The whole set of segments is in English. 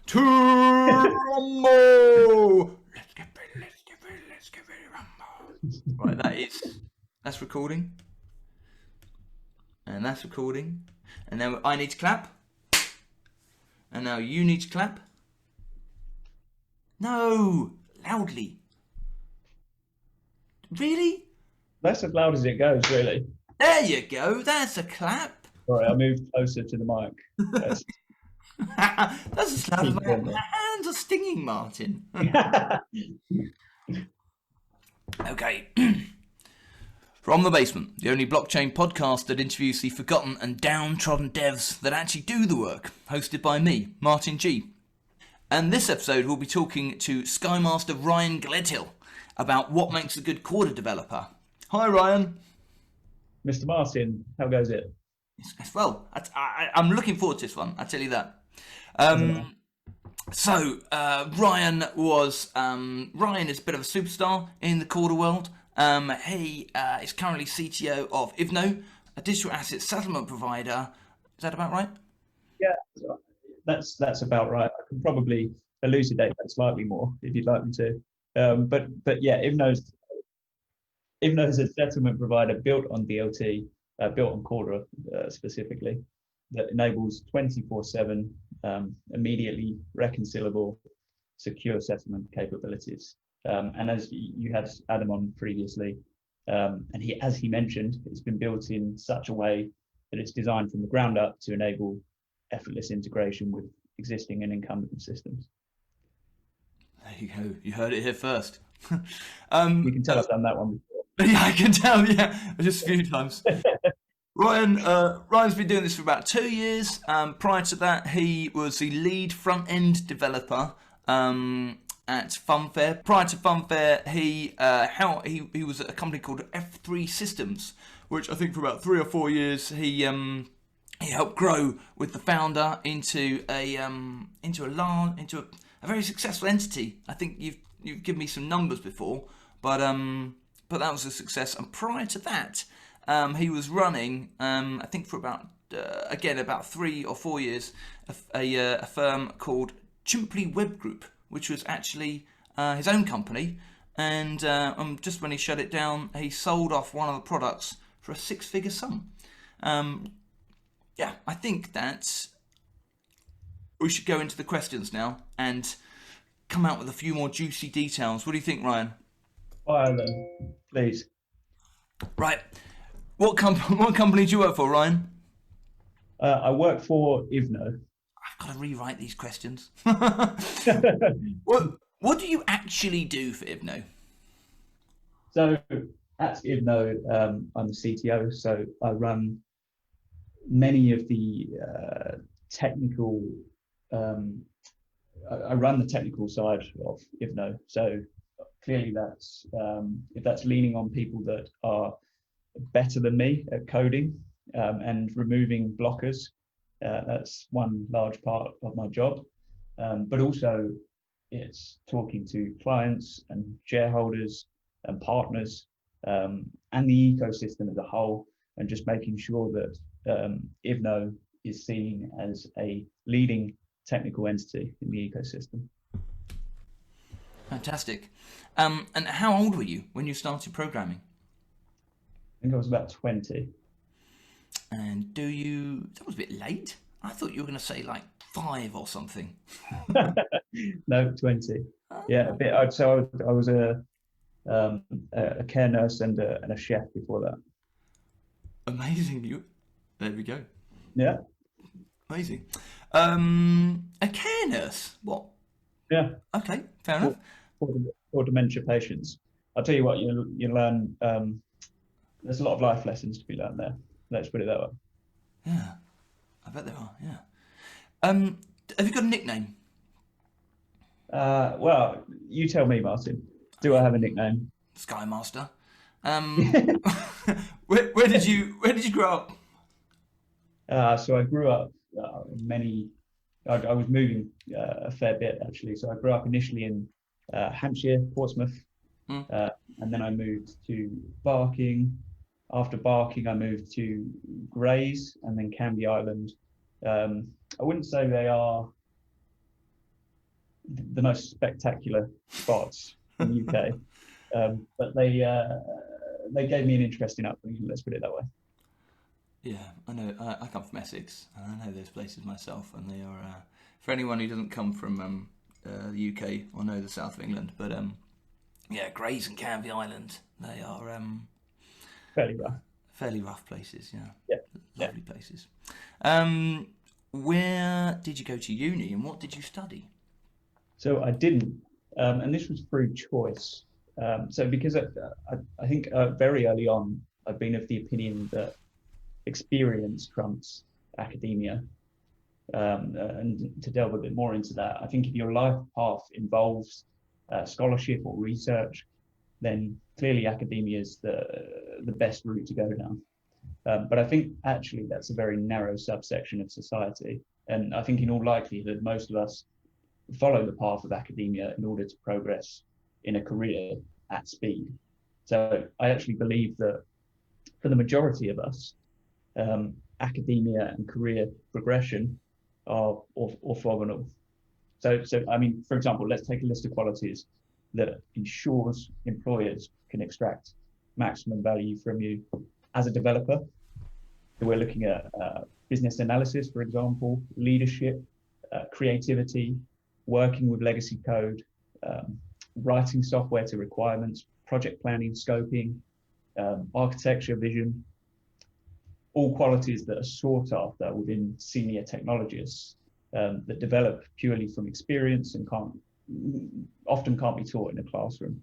to rumble. Let's get ready, rumble. Right, that's recording, and that's recording, and now I need to clap, and now you need to clap. No, loudly. Really? That's as loud as it goes, really. There you go. That's a clap. Sorry, I moved closer to the mic. That's as loud as my hands are stinging, Martin. Okay. From the Basement, the only blockchain podcast that interviews the forgotten and downtrodden devs that actually do the work, hosted by me, Martin G. And this episode we'll be talking to skymaster Ryan Gledhill about what makes a good Corda developer. Hi, Ryan. Mr. Martin, how goes it? Well, I'm looking forward to this one, I tell you that. Ryan is a bit of a superstar in the Corda world. He is currently CTO of Ivno, a digital asset settlement provider. Is that about right? Yeah, that's about right. I can probably elucidate that slightly more if you'd like me to. But yeah, Ivno's a settlement provider built on DLT, built on Corda specifically, that enables 24/7 immediately reconcilable, secure settlement capabilities. And as you had Adam on previously, and as he mentioned, it's been built in such a way that it's designed from the ground up to enable effortless integration with existing and incumbent systems. There you go. You heard it here first. You can tell I've done that one before. Yeah, I can tell. Yeah, just a few times. Ryan's been doing this for about 2 years. Prior to that, he was the lead front-end developer at Funfair. Prior to Funfair, he was at a company called F3 Systems, which I think for about 3 or 4 years he helped grow with the founder into a very successful entity. I think you've given me some numbers before, but that was a success. And prior to that, he was running, I think for about 3 or 4 years, a firm called Chimply Web Group, which was actually his own company. And just when he shut it down, he sold off one of the products for a 6-figure sum. I think that we should go into the questions now and come out with a few more juicy details. What do you think, Ryan? Fire them, please. Right. What company do you work for, Ryan? I work for Ivno. I've got to rewrite these questions. What do you actually do for Ivno? So at Ivno, I'm the CTO, so I run many of the technical. I run the technical side of Ivno. So clearly, if that's leaning on people that are better than me at coding and removing blockers. That's one large part of my job. But also, it's talking to clients and shareholders and partners and the ecosystem as a whole, and just making sure that Ivno is seen as a leading technical entity in the ecosystem. Fantastic. And how old were you when you started programming? I think I was about 20. And that was a bit late. I thought you were going to say like 5 or something. No, 20. Yeah, a bit. So I was a care nurse and a chef before that. Amazing. There we go. Yeah. Amazing. A care nurse? What? Yeah. Okay, fair enough. For dementia patients. I'll tell you what, you learn, there's a lot of life lessons to be learned there. Let's put it that way. Yeah, I bet there are, yeah. Have you got a nickname? Well, you tell me, Martin. Do I have a nickname? Skymaster. Where did you grow up? So I grew up I was moving a fair bit actually. So I grew up initially in Hampshire, Portsmouth, and then I moved to Barking. After Barking, I moved to Grays and then Canby Island. I wouldn't say they are the most spectacular spots in the UK. But they gave me an interesting upbringing, let's put it that way. Yeah, I know. I come from Essex, and I know those places myself, and they are for anyone who doesn't come from the UK or know the south of England. But yeah, Grays and Canvey Island, they are Fairly rough. fairly rough places. Yeah, Yeah. lovely places. Where did you go to uni, and what did you study? So I didn't, and this was through choice. So because I think very early on, I've been of the opinion that experience trumps academia. And to delve a bit more into that, I think if your life path involves scholarship or research, then clearly academia is the best route to go down. But I think actually that's a very narrow subsection of society. And I think in all likelihood, most of us follow the path of academia in order to progress in a career at speed. So I actually believe that for the majority of us, academia and career progression are orthogonal. So I mean, for example, let's take a list of qualities that ensures employers can extract maximum value from you as a developer. So we're looking at business analysis, for example, leadership, creativity, working with legacy code, writing software to requirements, project planning, scoping, architecture, vision, all qualities that are sought after within senior technologists that develop purely from experience and often can't be taught in a classroom.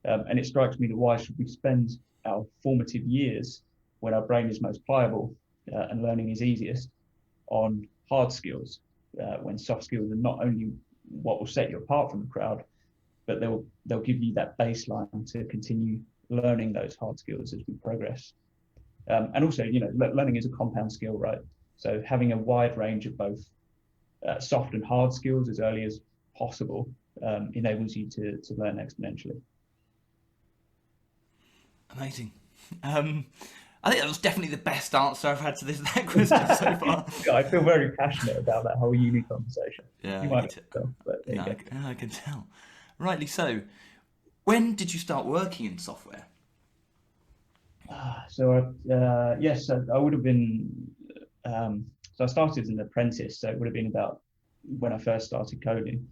And it strikes me that why should we spend our formative years when our brain is most pliable and learning is easiest on hard skills, when soft skills are not only what will set you apart from the crowd, but they'll give you that baseline to continue learning those hard skills as we progress. And also, you know, learning is a compound skill, right? So having a wide range of both soft and hard skills as early as possible enables you to learn exponentially. Amazing. I think that was definitely the best answer I've had to that question so far. I feel very passionate about that whole uni conversation. Yeah, you might tell, but no, I can tell. Rightly so. When did you start working in software? So yes, I would have been. So I started as an apprentice, so it would have been about when I first started coding.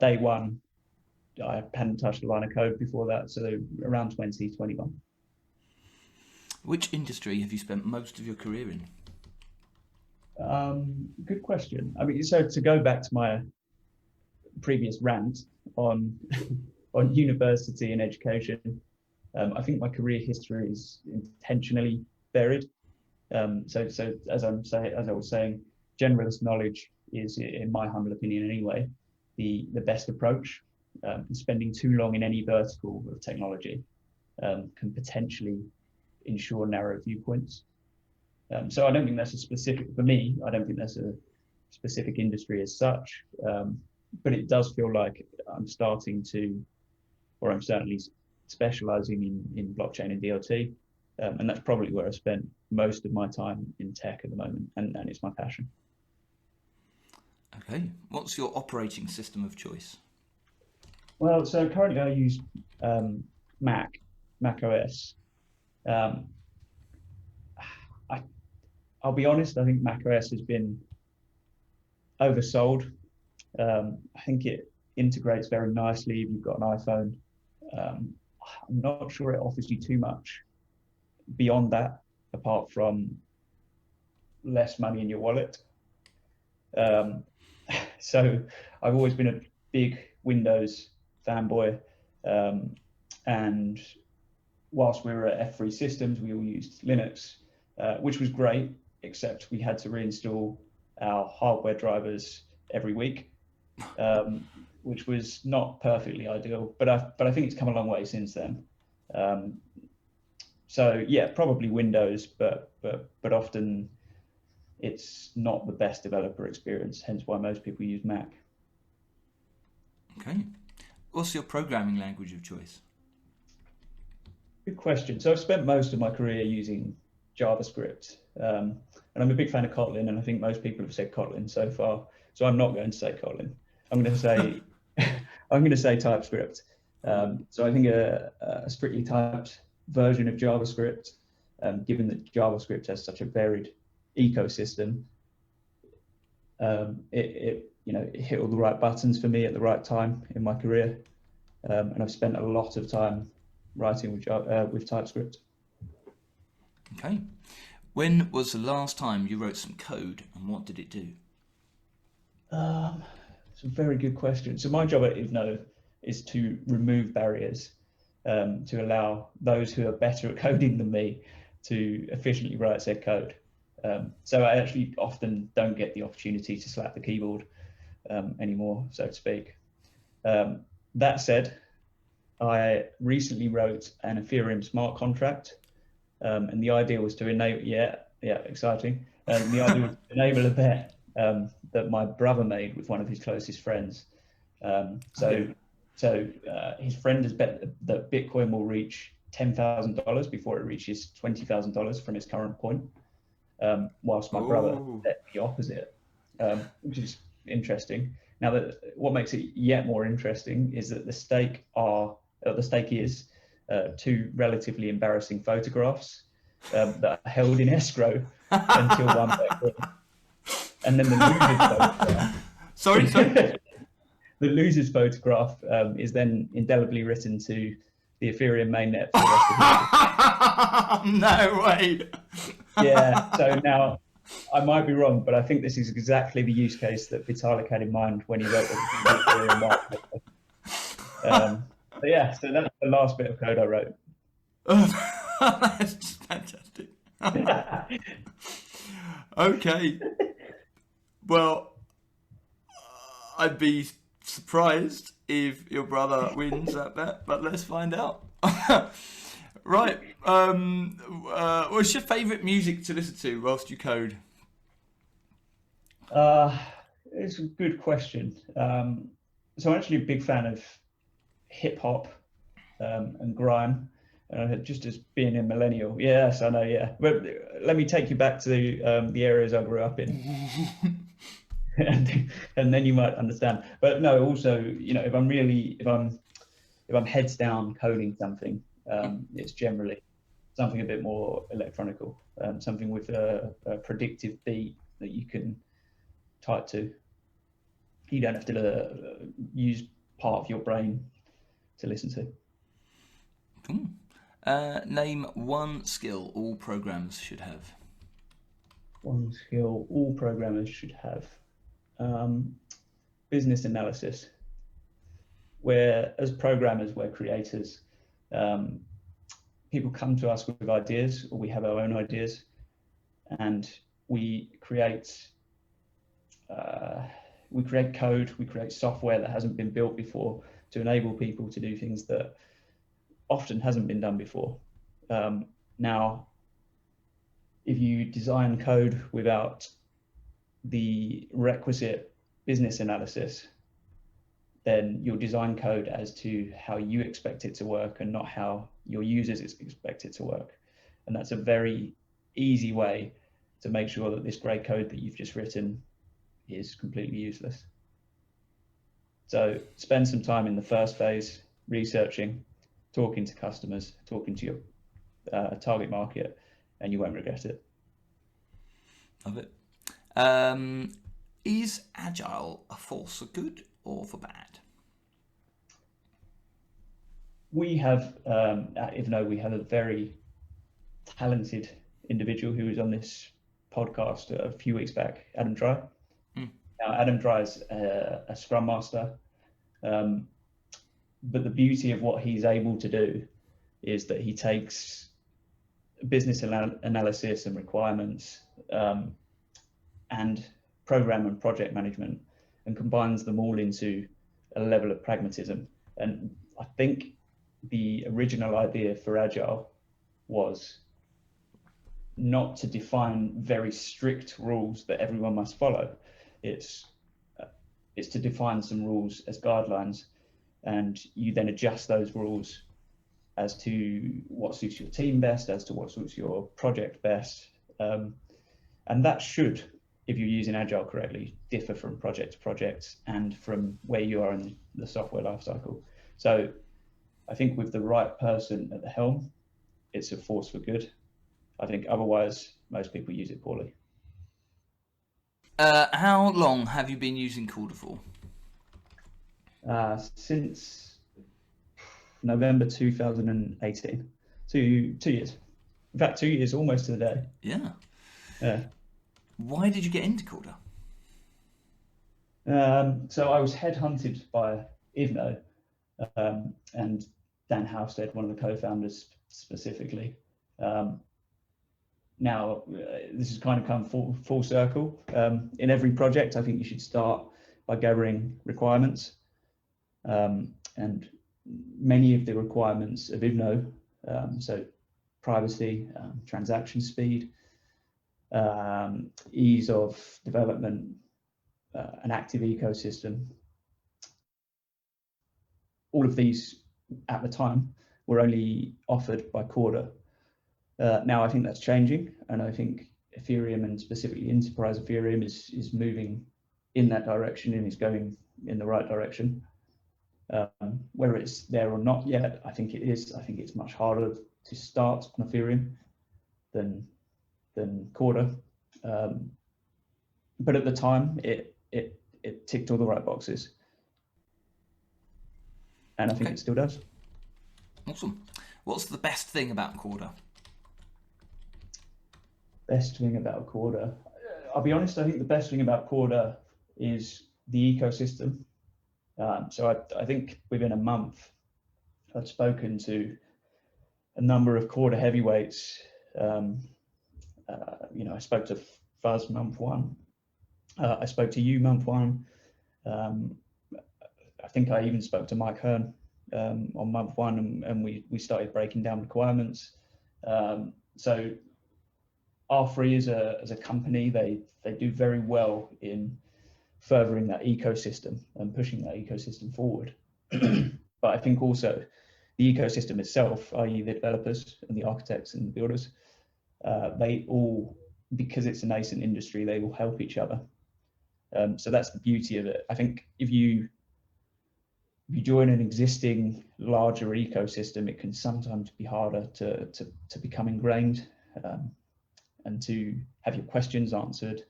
Day one, I hadn't touched a line of code before that, so around 2021. Which industry have you spent most of your career in? Good question. I mean, so to go back to my previous rant on on university and education, I think my career history is intentionally varied. So as I was saying, generalist knowledge is, in my humble opinion anyway, the best approach. Spending too long in any vertical of technology can potentially ensure narrow viewpoints. So I don't think that's a specific, for me, I don't think that's a specific industry as such, but it does feel like I'm starting to, or I'm certainly specializing in blockchain and DLT. And that's probably where I spent most of my time in tech at the moment, and it's my passion. Okay. What's your operating system of choice? Well, so currently I use Mac OS. I'll be honest, I think Mac OS has been oversold. I think it integrates very nicely if you've got an iPhone. I'm not sure it offers you too much beyond that, apart from less money in your wallet. So I've always been a big Windows fanboy, and whilst we were at F3 Systems, we all used Linux, which was great, except we had to reinstall our hardware drivers every week, which was not perfectly ideal, but I think it's come a long way since then. So yeah, probably Windows, but often it's not the best developer experience, hence why most people use Mac. Okay. What's your programming language of choice? Good question. So I've spent most of my career using JavaScript, and I'm a big fan of Kotlin, and I think most people have said Kotlin so far. So I'm not going to say Kotlin. I'm going to say I'm going to say TypeScript. So I think a strictly typed version of JavaScript, given that JavaScript has such a varied ecosystem, it hit all the right buttons for me at the right time in my career, and I've spent a lot of time writing with TypeScript. Okay. When was the last time you wrote some code, and what did it do? It's a very good question. So my job at Ivno is to remove barriers, to allow those who are better at coding than me to efficiently write said code. So I actually often don't get the opportunity to slap the keyboard anymore, so to speak. That said, I recently wrote an Ethereum smart contract, and the idea was to enable, exciting. The idea was to enable a bet that my brother made with one of his closest friends. So his friend has bet that Bitcoin will reach $10,000 before it reaches $20,000 from its current point, whilst my brother bet the opposite, which is interesting. Now, what makes it yet more interesting is that the stake is two relatively embarrassing photographs that are held in escrow until one bet wins. And then the loser's photograph. Sorry. The loser's photograph is then indelibly written to the Ethereum mainnet for the rest of the No way. Yeah. So now I might be wrong, but I think this is exactly the use case that Vitalik had in mind when he wrote the Ethereum white paper. But yeah, so that's the last bit of code I wrote. That's just fantastic. Okay. Well, I'd be surprised if your brother wins that bet, but let's find out. Right. What's your favourite music to listen to whilst you code? It's a good question. So I'm actually a big fan of hip hop and grime. Just as being a millennial, yes, I know, yeah. But let me take you back to the areas I grew up in, and then you might understand. But no, also, if I'm heads down coding something, it's generally something a bit more electronical, something with a predictive beat that you can type to. You don't have to use part of your brain to listen to. Name one skill all programmers should have. One skill all programmers should have. Business analysis. Where, as programmers, we're creators. People come to us with ideas, or we have our own ideas, and we create code, we create software that hasn't been built before to enable people to do things that often hasn't been done before. Now, if you design code without the requisite business analysis, then you'll design code as to how you expect it to work and not how your users expect it to work. And that's a very easy way to make sure that this great code that you've just written is completely useless. So spend some time in the first phase researching, talking to customers, talking to your target market, and you won't regret it. Love it. Is Agile a force for good or for bad? We have, even though we have a very talented individual who was on this podcast a few weeks back, Adam Dry. Now, Adam Dry is a Scrum Master, but the beauty of what he's able to do is that he takes business analysis and requirements and program and project management and combines them all into a level of pragmatism. And I think the original idea for Agile was not to define very strict rules that everyone must follow. It's to define some rules as guidelines, and you then adjust those rules as to what suits your team best, as to what suits your project best. And that should, if you're using Agile correctly, differ from project to project and from where you are in the software lifecycle. So I think with the right person at the helm, it's a force for good. I think otherwise, most people use it poorly. How long have you been using Corda for? Since November 2018, 2 years. In fact, 2 years almost to the day. Yeah. Yeah. Why did you get into Corda? So I was headhunted by Ivno and Dan Halstead, one of the co-founders specifically. Now, this has kind of come full circle. In every project, I think you should start by gathering requirements. And many of the requirements of Ivno, so privacy, transaction speed, ease of development, an active ecosystem, all of these at the time were only offered by Corda. Now I think that's changing, and I think Ethereum, and specifically enterprise Ethereum, is moving in that direction and is going in the right direction. Whether it's there or not yet, I think it is. I think it's much harder to start on Ethereum than Corda. But at the time, it ticked all the right boxes, and I think it still does. Awesome. What's the best thing about Corda? Best thing about Corda, I'll be honest, I think the best thing about Corda is the ecosystem. So I think within a month, I've spoken to a number of Corda heavyweights. I spoke to Fuzz month one. I spoke to you month one. I think I even spoke to Mike Hearn on month one, and we started breaking down requirements. So R3 as a company, they do very well in furthering that ecosystem and pushing that ecosystem forward. But I think also the ecosystem itself, i.e. the developers and the architects and the builders, they all, because it's a nascent industry, they will help each other. So that's the beauty of it. I think if you join an existing larger ecosystem, it can sometimes be harder to become ingrained and to have your questions answered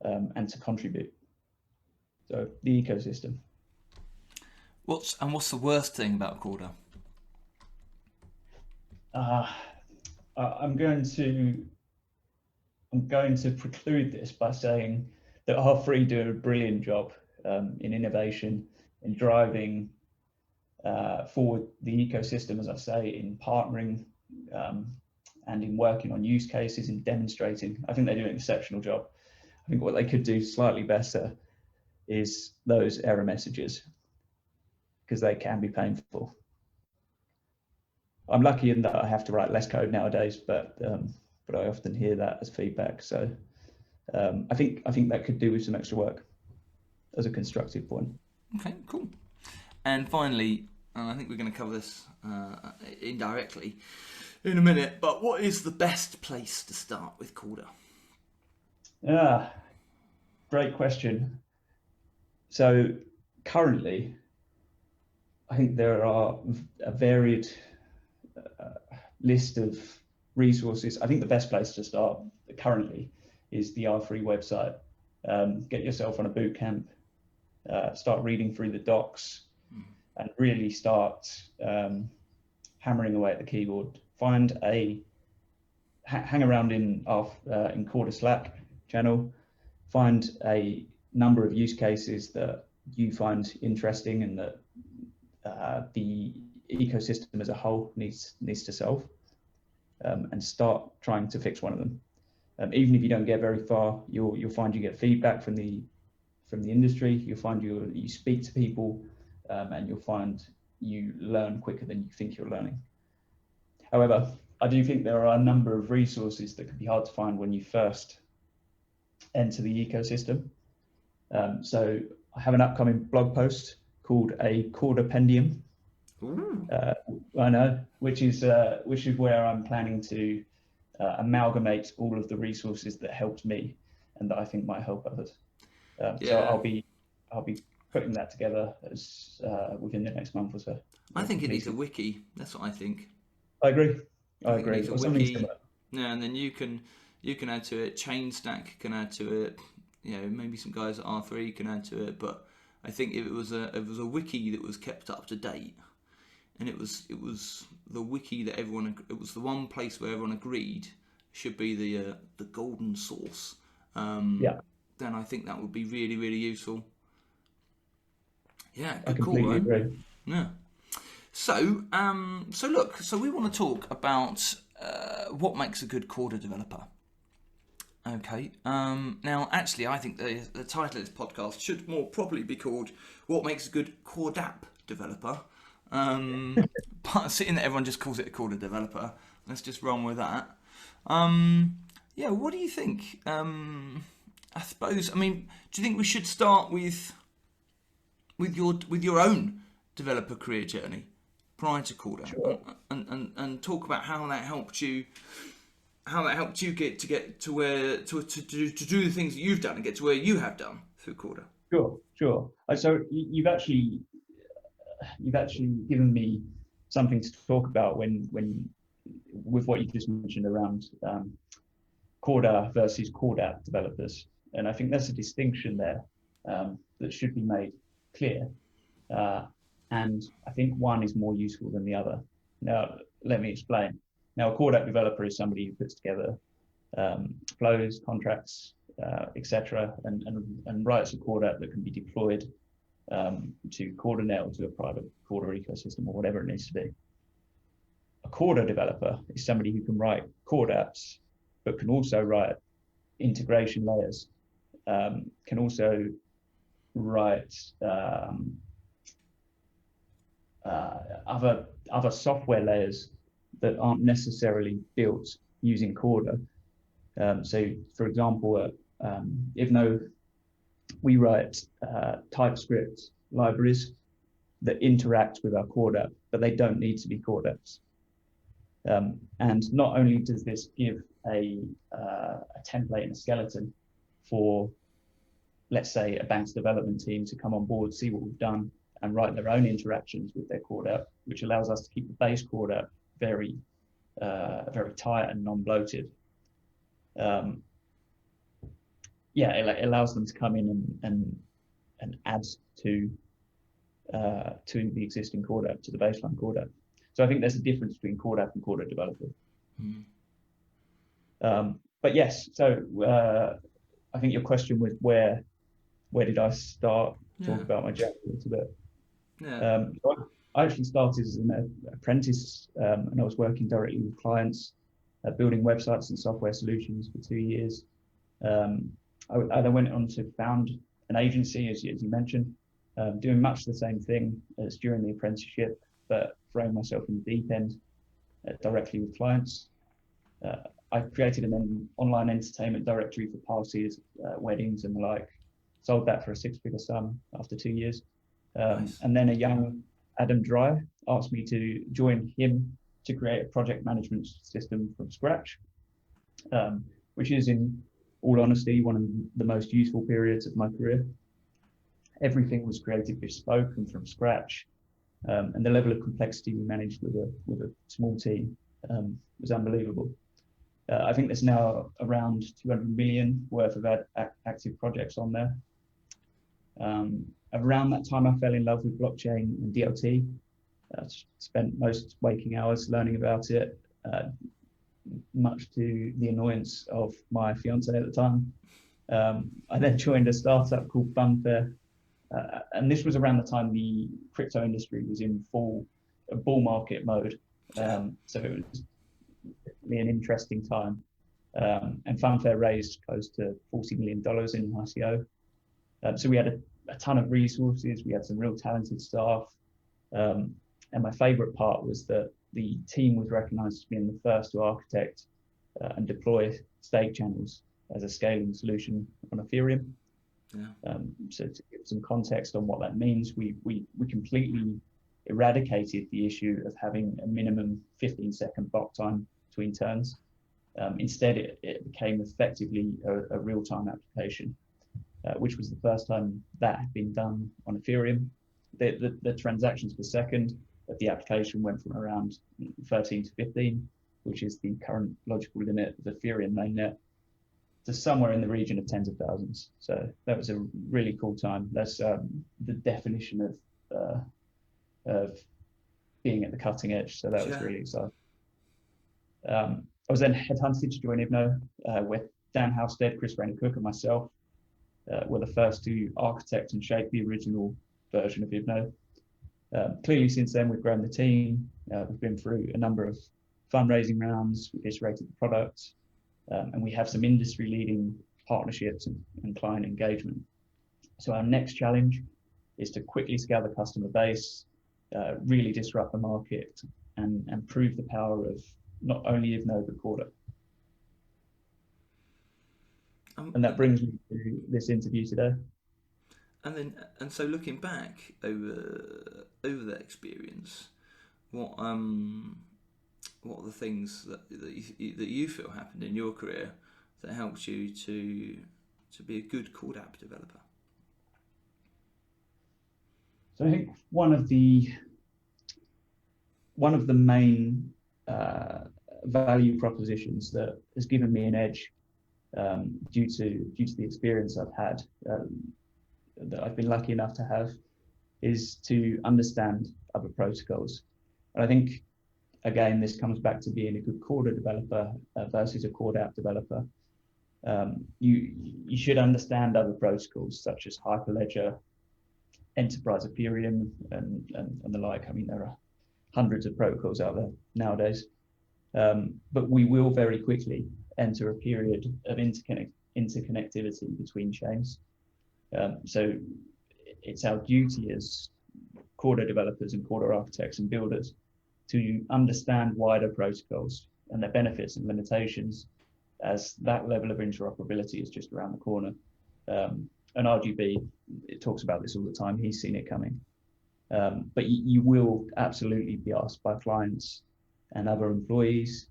and to contribute. So the ecosystem. What's the worst thing about Corda? I'm going to preclude this by saying that R3 do a brilliant job in innovation, in driving forward the ecosystem, as I say, in partnering and in working on use cases, in demonstrating. I think they do an exceptional job. I think what they could do slightly better is those error messages, because they can be painful. I'm lucky in that I have to write less code nowadays, but I often hear that as feedback. So I think that could do with some extra work as a constructive point. Okay, cool. And finally, and I think we're going to cover this indirectly in a minute, but what is the best place to start with Corda? Great question. So currently, I think there are a varied list of resources. I think the best place to start currently is the R3 website. Get yourself on a boot camp, start reading through the docs, and really start hammering away at the keyboard. Hang around in Corda Slack channel, find a number of use cases that you find interesting and that the ecosystem as a whole needs to solve, and start trying to fix one of them. Even if you don't get very far, you'll find you get feedback from the industry. You'll find you speak to people, and you'll find you learn quicker than you think you're learning. However, I do think there are a number of resources that can be hard to find when you first enter the ecosystem. So I have an upcoming blog post called a Cordapendium. I know, which is where I'm planning to amalgamate all of the resources that helped me. and that I think might help others. So Yeah. I'll be putting that together as within the next month or so. I think it needs a wiki. That's what I think. I agree. I I think it agree. needs a Or something wiki. similar. Yeah, and then you can add to it. Chainstack can add to it. You know, maybe some guys at R3 can add to it. But I think if it was a wiki that was kept up to date, and it was the wiki that it was the one place where everyone agreed should be the golden source. Yeah, Then I think that would be really, really useful. Yeah, I good call, completely Ryan. agree. Yeah. So look, we want to talk about what makes a good Corda developer. Okay. Now, actually, I think the title of this podcast should more properly be called "What Makes a Good Cordap Developer." But seeing that everyone just calls it a Corda developer, let's just run with that. Yeah. What do you think? I suppose. I mean, do you think we should start with your own developer career journey prior to Corda, Sure. and talk about how that helped you get to where to do the things that you've done and get to where you have done through Corda. Sure. So you've actually given me something to talk about when with what you just mentioned around Corda versus Corda developers, and I think there's a distinction there that should be made clear, and I think one is more useful than the other. Now, let me explain. Now, a Corda developer is somebody who puts together flows, contracts, etc., and writes a Corda that can be deployed to CordaNet or to a private Corda ecosystem or whatever it needs to be. A Corda developer is somebody who can write Corda apps, but can also write integration layers, can also write other software layers that aren't necessarily built using Corda. So, for example, even though we write TypeScript libraries that interact with our Corda, but they don't need to be Corda apps. And not only does this give a template and a skeleton for, let's say, a bank's development team to come on board, see what we've done, and write their own interactions with their Corda, which allows us to keep the base Corda very tight and non-bloated. It allows them to come in and add to the existing Corda, to the baseline Corda. So I think there's a difference between Corda and Corda developer. But yes, so I think your question was where did I start? Talk about my journey a little bit. Yeah. So I actually started as an apprentice, and I was working directly with clients, building websites and software solutions for 2 years. I then went on to found an agency, as you mentioned, doing much the same thing as during the apprenticeship, but throwing myself in the deep end directly with clients. I created an online entertainment directory for parties, weddings and the like, sold that for a 6-figure sum after 2 years. Nice. And then a young Adam Dry asked me to join him to create a project management system from scratch, which is, in all honesty, one of the most useful periods of my career. Everything was created bespoke and from scratch, and the level of complexity we managed with a small team was unbelievable. I think there's now around 200 million worth of active projects on there. Around that time, I fell in love with blockchain and DLT. Spent most waking hours learning about it, much to the annoyance of my fiance at the time. I then joined a startup called Funfair, and this was around the time the crypto industry was in full bull market mode. So it was really an interesting time. And Funfair raised close to $40 million in ICO. So we had a ton of resources. We had some real talented staff. And my favorite part was that the team was recognized as being the first to architect and deploy stake channels as a scaling solution on Ethereum. Yeah. So to give some context on what that means, we completely eradicated the issue of having a minimum 15-second block time between turns. Instead, it became effectively a real-time application, which was the first time that had been done on Ethereum. The transactions per second of the application went from around 13 to 15, which is the current logical limit of Ethereum mainnet, to somewhere in the region of tens of thousands. So that was a really cool time. That's the definition of being at the cutting edge. So that was really exciting. I was then headhunted to join Ibno, where Dan Halstead, Chris Rayner-Cook, and myself were the first to architect and shape the original version of Ibno. Clearly, since then, we've grown the team. We've been through a number of fundraising rounds. We've iterated the product, and we have some industry-leading partnerships and client engagement. So our next challenge is to quickly scale the customer base, really disrupt the market, and prove the power of not only Ibno but Corda. And that brings me to this interview today. And so looking back over that experience, what are the things that you feel happened in your career that helped you to be a good Corda app developer? So I think one of the main value propositions that has given me an edge due to the experience I've had, that I've been lucky enough to have, is to understand other protocols. And I think, again, this comes back to being a good Corda developer versus a Corda app developer. You should understand other protocols such as Hyperledger, Enterprise Ethereum, and the like. I mean, there are hundreds of protocols out there nowadays. But we will very quickly enter a period of interconnectivity between chains. So it's our duty as Corda developers and Corda architects and builders to understand wider protocols and their benefits and limitations, as that level of interoperability is just around the corner. And RGB, it talks about this all the time. He's seen it coming. But you will absolutely be asked by clients and other employees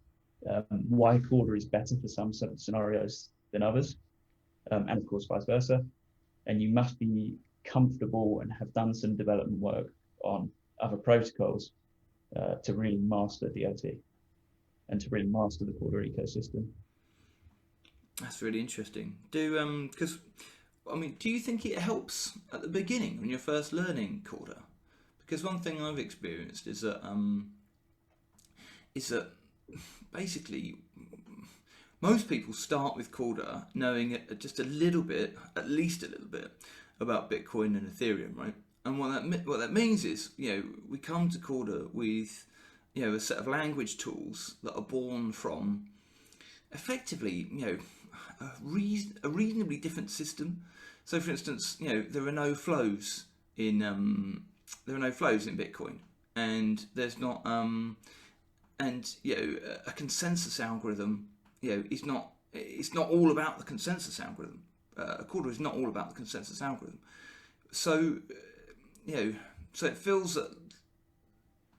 why Corda is better for some sort of scenarios than others, and of course vice versa. And you must be comfortable and have done some development work on other protocols to really master DOT and to really master the Corda ecosystem. That's really interesting. Because I mean, do you think it helps at the beginning when you're first learning Corda? Because one thing I've experienced is that basically most people start with Corda knowing just a little bit, at least a little bit, about Bitcoin and Ethereum, right? And what that means is, we come to Corda with, a set of language tools that are born from, effectively, a reasonably different system. So, for instance, there are no flows in Bitcoin, and there's not a consensus algorithm. It's not all about the consensus algorithm. Corda is not all about the consensus algorithm. So, so it feels that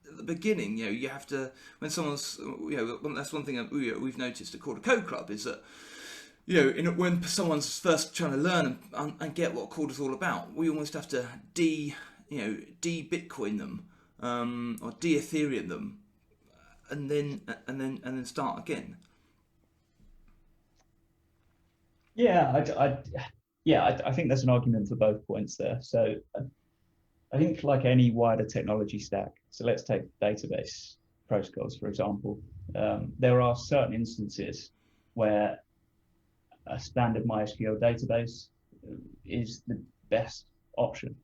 at the beginning, you have to, when someone's, that's one thing that we've noticed at Corda Code Club is that, when someone's first trying to learn and get what Corda's all about, we almost have to de-Bitcoin them, or de-Ethereum them, and then start again. I think there's an argument for both points there. So I think, like any wider technology stack, so let's take database protocols, for example. There are certain instances where a standard MySQL database is the best option.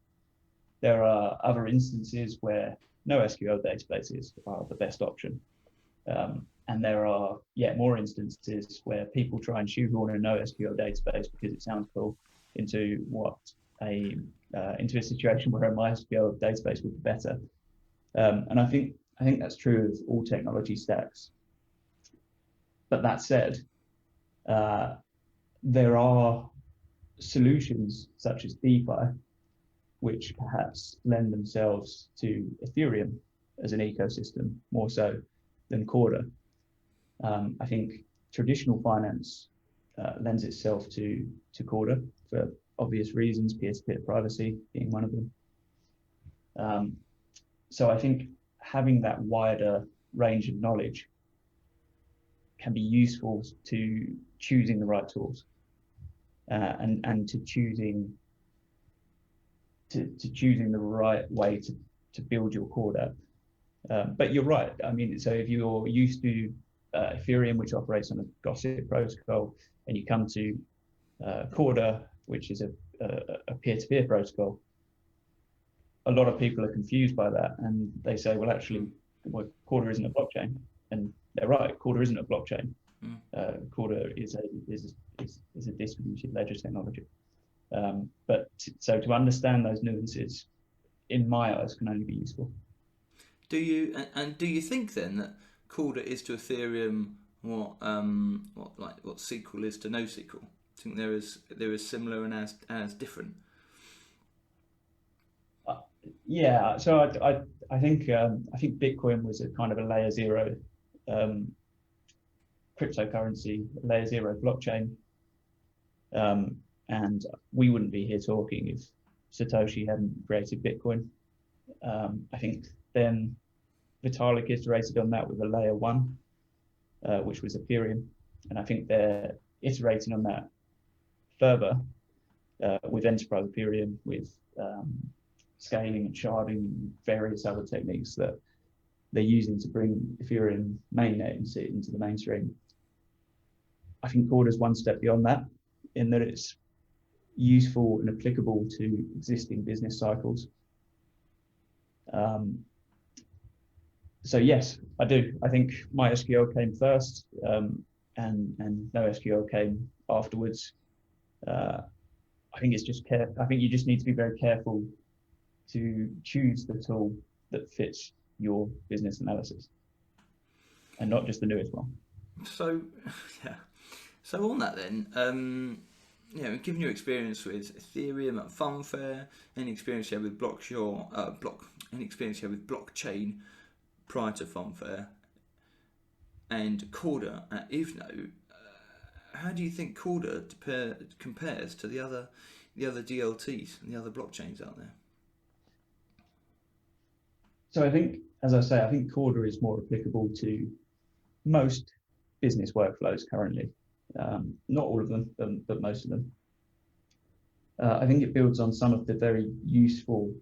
There are other instances where no SQL databases are the best option. And there are more instances where people try and shoehorn a NoSQL database because it sounds cool into into a situation where a MySQL database would be better. And I think that's true of all technology stacks. But that said, there are solutions such as DeFi, which perhaps lend themselves to Ethereum as an ecosystem more so than Corda. I think traditional finance lends itself to Corda for obvious reasons, peer-to-peer privacy being one of them. So I think having that wider range of knowledge can be useful to choosing the right tools and to choosing the right way to build your Corda. But you're right. I mean, so if you're used to Ethereum, which operates on a gossip protocol, and you come to Corda, which is a peer-to-peer protocol, a lot of people are confused by that, and they say, well, actually, Corda isn't a blockchain, and they're right. Corda isn't a blockchain. Corda is a distributed ledger technology. But so to understand those nuances, in my eyes, can only be useful. Do you think then that Corda is to Ethereum what SQL is to NoSQL? I think there is similar and as different. Yeah, so I think Bitcoin was a kind of a layer zero cryptocurrency, layer zero blockchain, and we wouldn't be here talking if Satoshi hadn't created Bitcoin. I think then Vitalik iterated on that with a layer one, which was Ethereum, and I think they're iterating on that further with enterprise Ethereum, with scaling and sharding and various other techniques that they're using to bring Ethereum mainnet into the mainstream. I think Corda's one step beyond that, in that it's useful and applicable to existing business cycles. So yes, I do. I think MySQL came first, and NoSQL came afterwards. I think it's just I think you just need to be very careful to choose the tool that fits your business analysis, and not just the newest one. So, yeah. So on that then, given your experience with Ethereum at Funfair, any experience you have with any experience you have with blockchain prior to Funfair, and Corda at Ivno, how do you think Corda compares to the other DLTs and the other blockchains out there? So I think, as I say, I think Corda is more applicable to most business workflows currently. Not all of them, but most of them. I think it builds on some of the very useful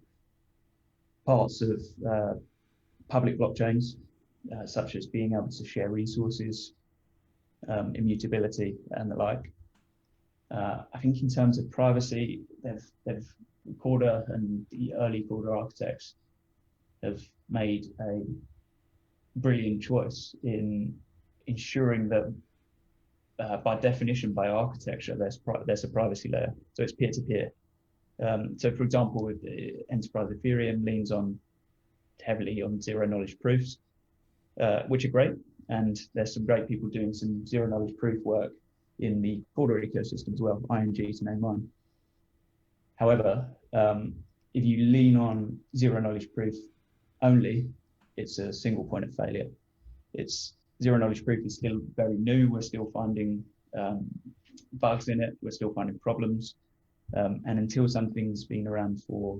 parts of public blockchains, such as being able to share resources, immutability, and the like. I think in terms of privacy, they've Corda and the early Corda architects have made a brilliant choice in ensuring that by definition, by architecture, there's a privacy layer. So it's peer-to-peer. So for example, with the enterprise Ethereum leans heavily on zero knowledge proofs, which are great. And there's some great people doing some zero knowledge proof work in the Corda ecosystem as well, ING to name one. However, if you lean on zero knowledge proof only, it's a single point of failure. Zero knowledge proof is still very new. We're still finding bugs in it. We're still finding problems. And until something's been around for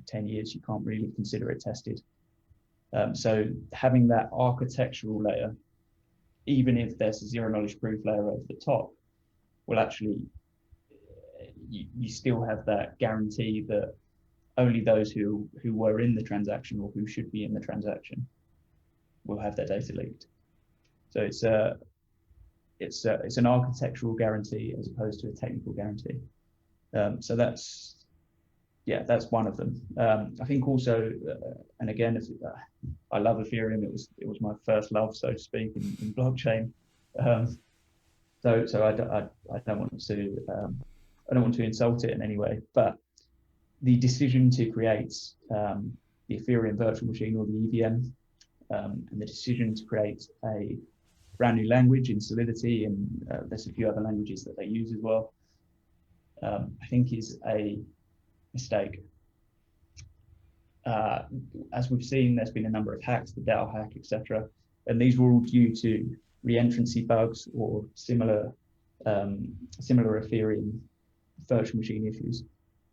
10 years, you can't really consider it tested. So having that architectural layer, even if there's a zero knowledge proof layer over the top, will actually, you still have that guarantee that only those who were in the transaction or who should be in the transaction will have their data leaked. So it's an architectural guarantee as opposed to a technical guarantee. So that's one of them. I think also, and again, I love Ethereum. It was my first love, so to speak, in blockchain. So I don't want to insult it in any way, but the decision to create the Ethereum virtual machine, or the EVM, and the decision to create a brand new language in Solidity, and there's a few other languages that they use as well, I think is a mistake. As we've seen, there's been a number of hacks, the DAO hack, etc., and these were all due to re-entrancy bugs or similar Ethereum virtual machine issues,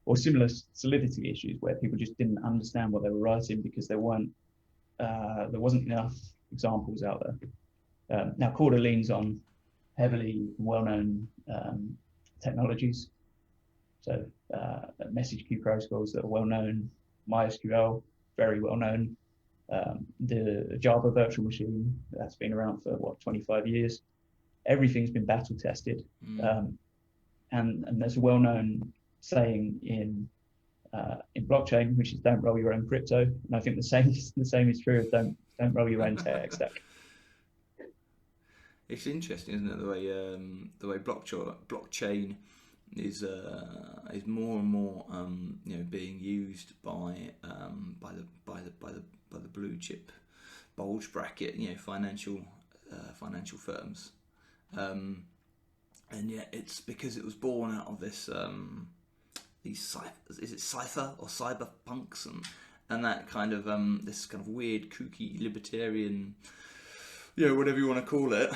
or similar solidity issues where people just didn't understand what they were writing because there wasn't enough examples out there. Now Corda leans on heavily well-known technologies, so message queue protocols that are well-known, MySQL, very well-known, the Java virtual machine that's been around for 25 years. Everything's been battle tested, and there's a well-known saying in blockchain, which is "Don't roll your own crypto." And I think the same is true of don't roll your own tech stack. It's interesting, isn't it, the way blockchain is more and more being used by the blue chip bulge bracket financial firms, and yet it's because it was born out of this these cipher or cyberpunks and that kind of this kind of weird kooky libertarian, whatever you want to call it,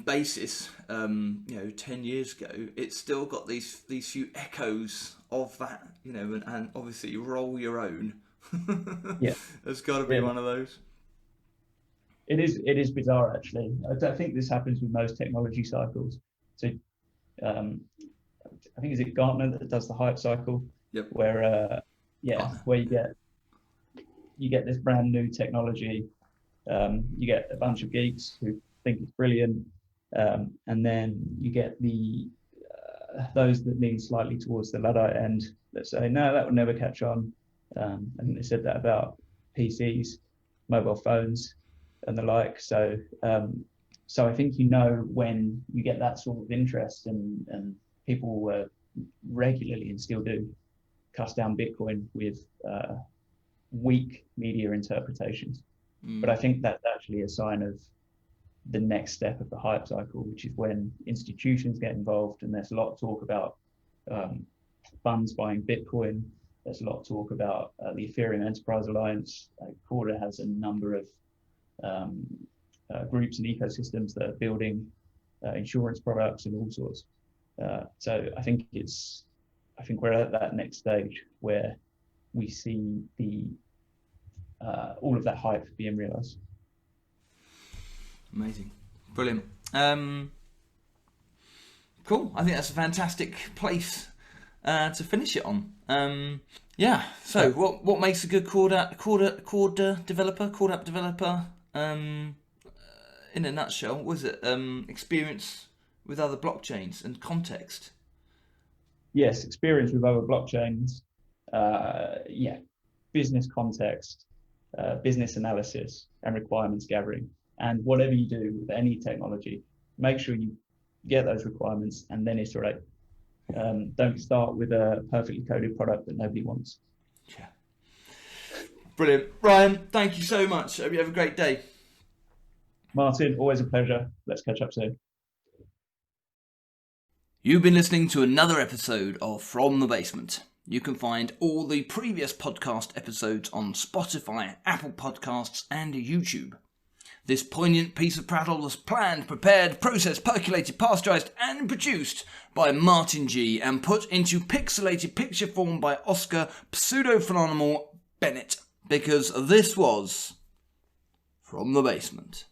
basis. 10 years ago, it's still got these few echoes of that, and obviously you roll your own. Yeah, there's got to be one of those. It is bizarre, actually. I think this happens with most technology cycles. So, I think is it Gartner that does the hype cycle? Yep. Where where you get this brand new technology. You get a bunch of geeks who think it's brilliant, and then you get those that lean slightly towards the Luddite end that say, no, that will never catch on. I think they said that about PCs, mobile phones, and the like. So I think when you get that sort of interest, and people regularly and still do cuss down Bitcoin with weak media interpretations. But I think that's actually a sign of the next step of the hype cycle, which is when institutions get involved, and there's a lot of talk about funds buying Bitcoin. There's a lot of talk about the Ethereum Enterprise Alliance. Corda has a number of groups and ecosystems that are building insurance products and all sorts. So I think we're at that next stage where we see all of that hype being realised. Amazing, brilliant, cool. I think that's a fantastic place to finish it on. So what makes a good Corda developer, Corda app developer? In a nutshell, was it experience with other blockchains and context? Yes, experience with other blockchains. Business context, business analysis, and requirements gathering. And whatever you do with any technology, make sure you get those requirements and then iterate. Don't start with a perfectly coded product that nobody wants. Yeah. Brilliant. Ryan, thank you so much. Hope you have a great day. Martin, always a pleasure. Let's catch up soon. You've been listening to another episode of From the Basement. You can find all the previous podcast episodes on Spotify, Apple Podcasts, and YouTube. This poignant piece of prattle was planned, prepared, processed, percolated, pasteurised, and produced by Martin Jee and put into pixelated picture form by Oscar pseudo-phenomenal Bennett, because this was From the Basement.